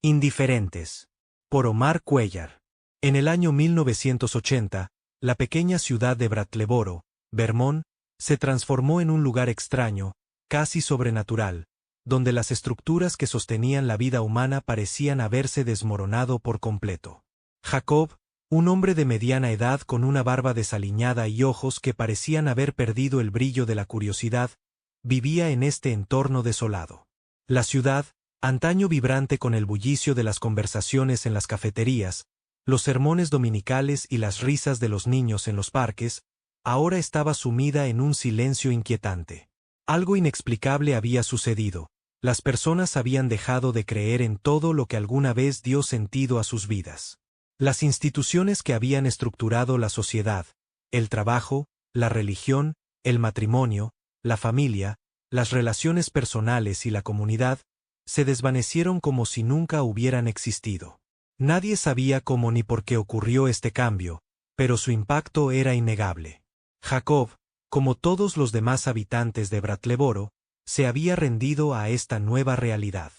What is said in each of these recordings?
Indiferentes. Por Omar Cuellar. En el año 1980, la pequeña ciudad de Brattleboro, Vermont, se transformó en un lugar extraño, casi sobrenatural, donde las estructuras que sostenían la vida humana parecían haberse desmoronado por completo. Jacob, un hombre de mediana edad con una barba desaliñada y ojos que parecían haber perdido el brillo de la curiosidad, vivía en este entorno desolado. La ciudad, antaño vibrante con el bullicio de las conversaciones en las cafeterías, los sermones dominicales y las risas de los niños en los parques, ahora estaba sumida en un silencio inquietante. Algo inexplicable había sucedido. Las personas habían dejado de creer en todo lo que alguna vez dio sentido a sus vidas. Las instituciones que habían estructurado la sociedad, el trabajo, la religión, el matrimonio, la familia, las relaciones personales y la comunidad, se desvanecieron como si nunca hubieran existido. Nadie sabía cómo ni por qué ocurrió este cambio, pero su impacto era innegable. Jacob, como todos los demás habitantes de Brattleboro, se había rendido a esta nueva realidad.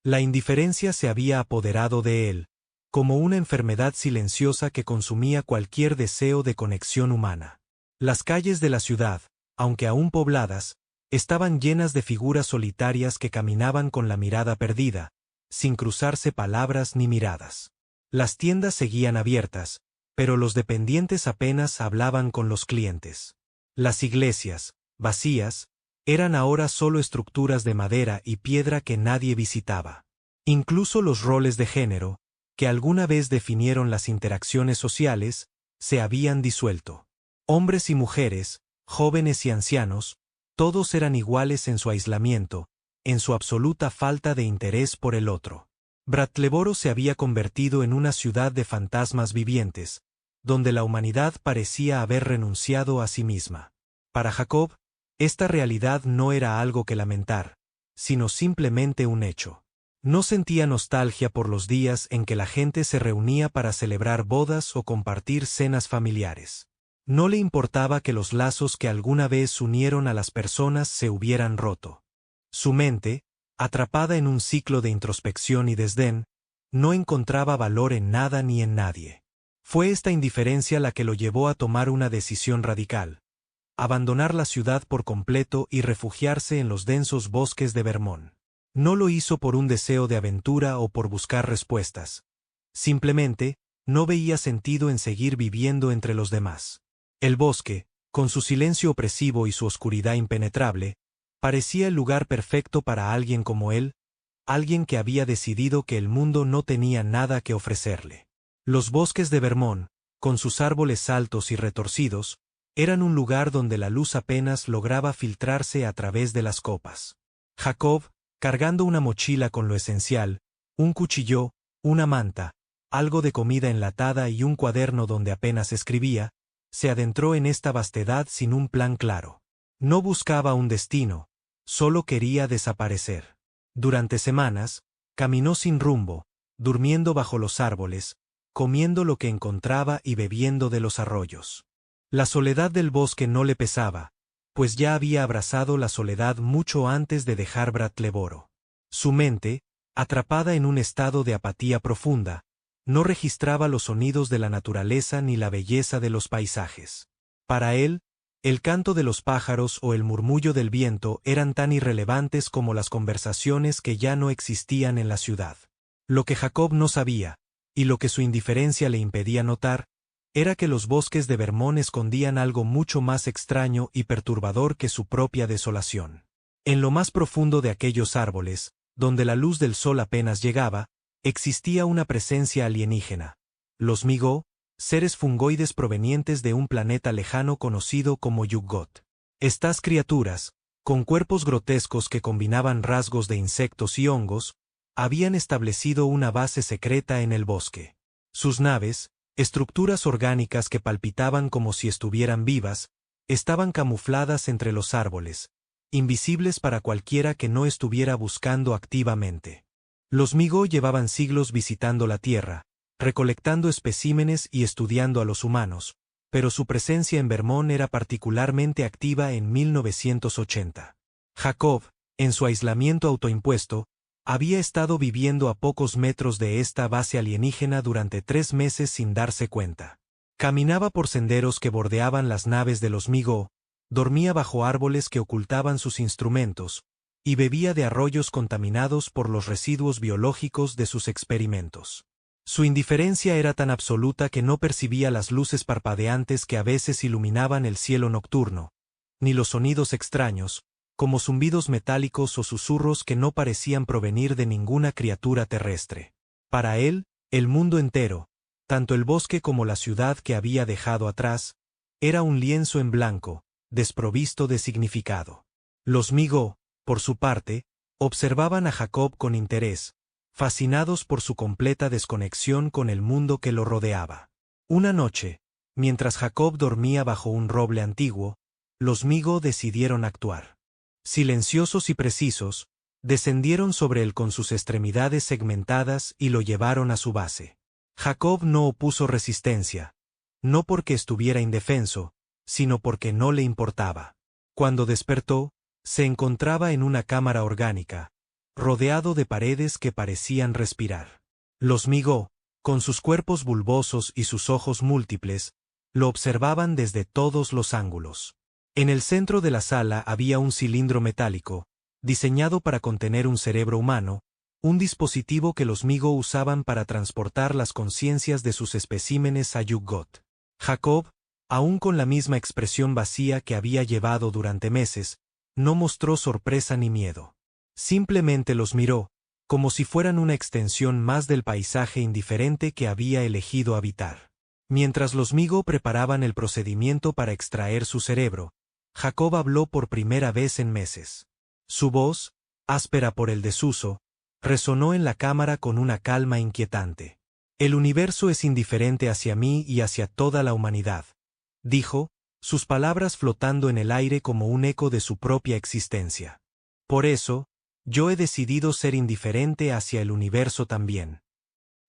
La indiferencia se había apoderado de él, como una enfermedad silenciosa que consumía cualquier deseo de conexión humana. Las calles de la ciudad, aunque aún pobladas, estaban llenas de figuras solitarias que caminaban con la mirada perdida, sin cruzarse palabras ni miradas. Las tiendas seguían abiertas, pero los dependientes apenas hablaban con los clientes. Las iglesias, vacías, eran ahora solo estructuras de madera y piedra que nadie visitaba. Incluso los roles de género, que alguna vez definieron las interacciones sociales, se habían disuelto. Hombres y mujeres, jóvenes y ancianos, todos eran iguales en su aislamiento, en su absoluta falta de interés por el otro. Brattleboro se había convertido en una ciudad de fantasmas vivientes, donde la humanidad parecía haber renunciado a sí misma. Para Jacob, esta realidad no era algo que lamentar, sino simplemente un hecho. No sentía nostalgia por los días en que la gente se reunía para celebrar bodas o compartir cenas familiares. No le importaba que los lazos que alguna vez unieron a las personas se hubieran roto. Su mente, atrapada en un ciclo de introspección y desdén, no encontraba valor en nada ni en nadie. Fue esta indiferencia la que lo llevó a tomar una decisión radical: abandonar la ciudad por completo y refugiarse en los densos bosques de Vermont. No lo hizo por un deseo de aventura o por buscar respuestas. Simplemente, no veía sentido en seguir viviendo entre los demás. El bosque, con su silencio opresivo y su oscuridad impenetrable, parecía el lugar perfecto para alguien como él, alguien que había decidido que el mundo no tenía nada que ofrecerle. Los bosques de Vermont, con sus árboles altos y retorcidos, eran un lugar donde la luz apenas lograba filtrarse a través de las copas. Jacob, cargando una mochila con lo esencial, un cuchillo, una manta, algo de comida enlatada y un cuaderno donde apenas escribía, se adentró en esta vastedad sin un plan claro. No buscaba un destino, solo quería desaparecer. Durante semanas, caminó sin rumbo, durmiendo bajo los árboles, comiendo lo que encontraba y bebiendo de los arroyos. La soledad del bosque no le pesaba, pues ya había abrazado la soledad mucho antes de dejar Brattleboro. Su mente, atrapada en un estado de apatía profunda, no registraba los sonidos de la naturaleza ni la belleza de los paisajes. Para él, el canto de los pájaros o el murmullo del viento eran tan irrelevantes como las conversaciones que ya no existían en la ciudad. Lo que Jacob no sabía, y lo que su indiferencia le impedía notar, era que los bosques de Vermont escondían algo mucho más extraño y perturbador que su propia desolación. En lo más profundo de aquellos árboles, donde la luz del sol apenas llegaba, existía una presencia alienígena. Los Migo, seres fungoides provenientes de un planeta lejano conocido como Yugot. Estas criaturas, con cuerpos grotescos que combinaban rasgos de insectos y hongos, habían establecido una base secreta en el bosque. Sus naves, estructuras orgánicas que palpitaban como si estuvieran vivas, estaban camufladas entre los árboles, invisibles para cualquiera que no estuviera buscando activamente. Los Migo llevaban siglos visitando la Tierra, recolectando especímenes y estudiando a los humanos, pero su presencia en Vermont era particularmente activa en 1980. Jacob, en su aislamiento autoimpuesto, Había estado viviendo a pocos metros de esta base alienígena durante 3 meses sin darse cuenta. Caminaba por senderos que bordeaban las naves de los Mi-Go, dormía bajo árboles que ocultaban sus instrumentos, y bebía de arroyos contaminados por los residuos biológicos de sus experimentos. Su indiferencia era tan absoluta que no percibía las luces parpadeantes que a veces iluminaban el cielo nocturno, ni los sonidos extraños, como zumbidos metálicos o susurros que no parecían provenir de ninguna criatura terrestre. Para él, el mundo entero, tanto el bosque como la ciudad que había dejado atrás, era un lienzo en blanco, desprovisto de significado. Los Mi-Go, por su parte, observaban a Jacob con interés, fascinados por su completa desconexión con el mundo que lo rodeaba. Una noche, mientras Jacob dormía bajo un roble antiguo, los Mi-Go decidieron actuar. Silenciosos y precisos, descendieron sobre él con sus extremidades segmentadas y lo llevaron a su base. Jacob no opuso resistencia, no porque estuviera indefenso, sino porque no le importaba. Cuando despertó, se encontraba en una cámara orgánica, rodeado de paredes que parecían respirar. Los Mi-Go, con sus cuerpos bulbosos y sus ojos múltiples, lo observaban desde todos los ángulos. En el centro de la sala había un cilindro metálico, diseñado para contener un cerebro humano, un dispositivo que los Mi-Go usaban para transportar las conciencias de sus especímenes a Yuggoth. Jacob, aún con la misma expresión vacía que había llevado durante meses, no mostró sorpresa ni miedo. Simplemente los miró, como si fueran una extensión más del paisaje indiferente que había elegido habitar. Mientras los Mi-Go preparaban el procedimiento para extraer su cerebro, Jacob habló por primera vez en meses. Su voz, áspera por el desuso, resonó en la cámara con una calma inquietante. El universo es indiferente hacia mí y hacia toda la humanidad, dijo, sus palabras flotando en el aire como un eco de su propia existencia. Por eso, yo he decidido ser indiferente hacia el universo también.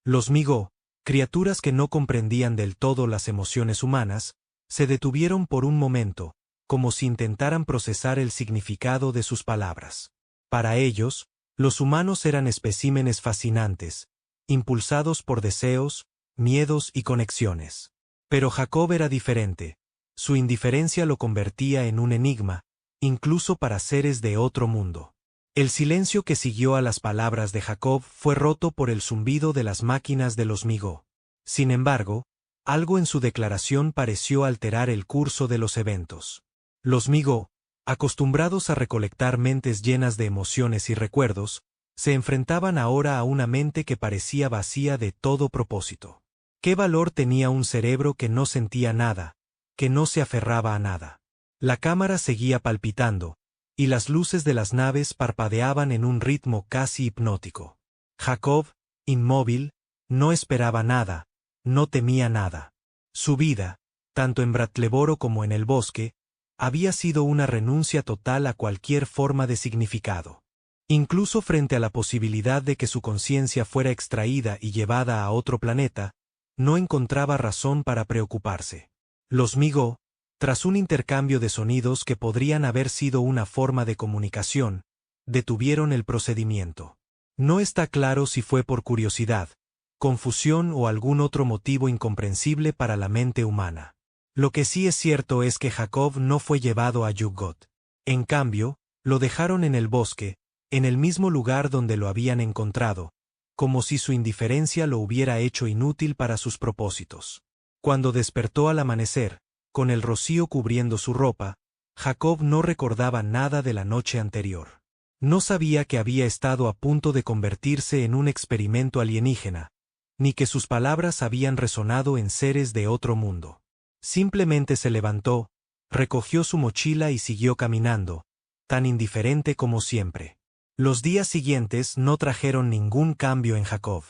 Los Mi-Go, criaturas que no comprendían del todo las emociones humanas, se detuvieron por un momento, como si intentaran procesar el significado de sus palabras. Para ellos, los humanos eran especímenes fascinantes, impulsados por deseos, miedos y conexiones. Pero Jacob era diferente. Su indiferencia lo convertía en un enigma, incluso para seres de otro mundo. El silencio que siguió a las palabras de Jacob fue roto por el zumbido de las máquinas de los Mi-Go. Sin embargo, algo en su declaración pareció alterar el curso de los eventos. Los Mi-Go, acostumbrados a recolectar mentes llenas de emociones y recuerdos, se enfrentaban ahora a una mente que parecía vacía de todo propósito. ¿Qué valor tenía un cerebro que no sentía nada, que no se aferraba a nada? La cámara seguía palpitando, y las luces de las naves parpadeaban en un ritmo casi hipnótico. Jacob, inmóvil, no esperaba nada, no temía nada. Su vida, tanto en Bratleboro como en el bosque, había sido una renuncia total a cualquier forma de significado. Incluso frente a la posibilidad de que su conciencia fuera extraída y llevada a otro planeta, no encontraba razón para preocuparse. Los Mi-Go, tras un intercambio de sonidos que podrían haber sido una forma de comunicación, detuvieron el procedimiento. No está claro si fue por curiosidad, confusión o algún otro motivo incomprensible para la mente humana. Lo que sí es cierto es que Jacob no fue llevado a Yuggoth. En cambio, lo dejaron en el bosque, en el mismo lugar donde lo habían encontrado, como si su indiferencia lo hubiera hecho inútil para sus propósitos. Cuando despertó al amanecer, con el rocío cubriendo su ropa, Jacob no recordaba nada de la noche anterior. No sabía que había estado a punto de convertirse en un experimento alienígena, ni que sus palabras habían resonado en seres de otro mundo. Simplemente se levantó, recogió su mochila y siguió caminando, tan indiferente como siempre. Los días siguientes no trajeron ningún cambio en Jacob.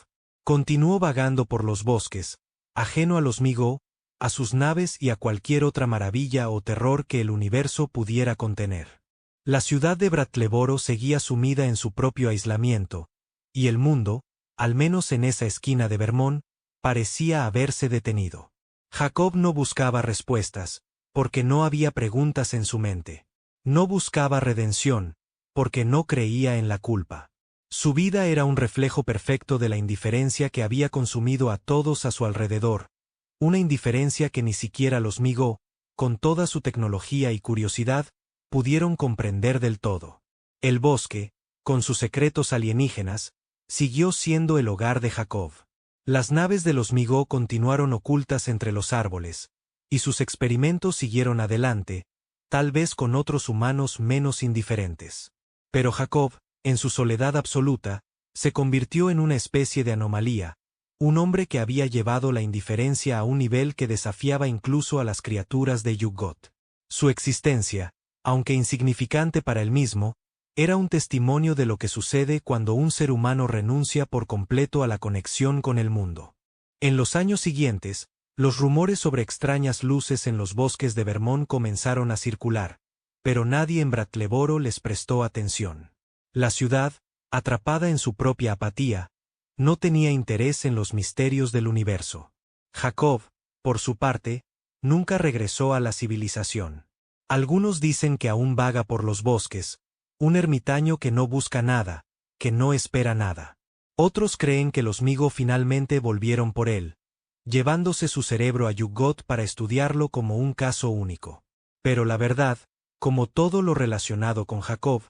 Continuó vagando por los bosques, ajeno a los Mi-Go, a sus naves y a cualquier otra maravilla o terror que el universo pudiera contener. La ciudad de Bratleboro seguía sumida en su propio aislamiento, y el mundo, al menos en esa esquina de Vermont, parecía haberse detenido. Jacob no buscaba respuestas, porque no había preguntas en su mente. No buscaba redención, porque no creía en la culpa. Su vida era un reflejo perfecto de la indiferencia que había consumido a todos a su alrededor, una indiferencia que ni siquiera los Migó, con toda su tecnología y curiosidad, pudieron comprender del todo. El bosque, con sus secretos alienígenas, siguió siendo el hogar de Jacob. Las naves de los Migó continuaron ocultas entre los árboles, y sus experimentos siguieron adelante, tal vez con otros humanos menos indiferentes. Pero Jacob, en su soledad absoluta, se convirtió en una especie de anomalía, un hombre que había llevado la indiferencia a un nivel que desafiaba incluso a las criaturas de Yuggoth. Su existencia, aunque insignificante para él mismo, era un testimonio de lo que sucede cuando un ser humano renuncia por completo a la conexión con el mundo. En los años siguientes, los rumores sobre extrañas luces en los bosques de Vermont comenzaron a circular, pero nadie en Brattleboro les prestó atención. La ciudad, atrapada en su propia apatía, no tenía interés en los misterios del universo. Jacob, por su parte, nunca regresó a la civilización. Algunos dicen que aún vaga por los bosques, un ermitaño que no busca nada, que no espera nada. Otros creen que los Migó finalmente volvieron por él, llevándose su cerebro a Yuggoth para estudiarlo como un caso único. Pero la verdad, como todo lo relacionado con Jacob,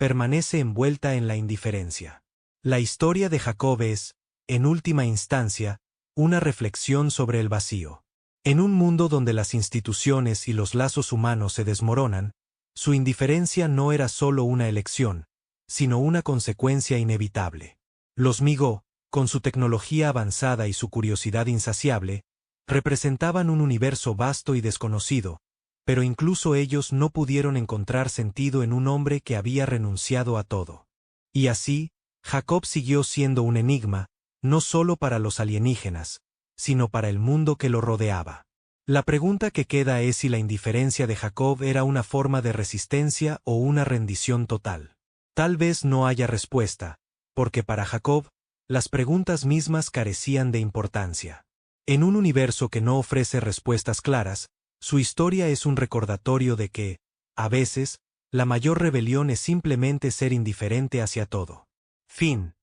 permanece envuelta en la indiferencia. La historia de Jacob es, en última instancia, una reflexión sobre el vacío. En un mundo donde las instituciones y los lazos humanos se desmoronan, su indiferencia no era solo una elección, sino una consecuencia inevitable. Los Migó, con su tecnología avanzada y su curiosidad insaciable, representaban un universo vasto y desconocido, pero incluso ellos no pudieron encontrar sentido en un hombre que había renunciado a todo. Y así, Jacob siguió siendo un enigma, no solo para los alienígenas, sino para el mundo que lo rodeaba. La pregunta que queda es si la indiferencia de Jacob era una forma de resistencia o una rendición total. Tal vez no haya respuesta, porque para Jacob, las preguntas mismas carecían de importancia. En un universo que no ofrece respuestas claras, su historia es un recordatorio de que, a veces, la mayor rebelión es simplemente ser indiferente hacia todo. Fin.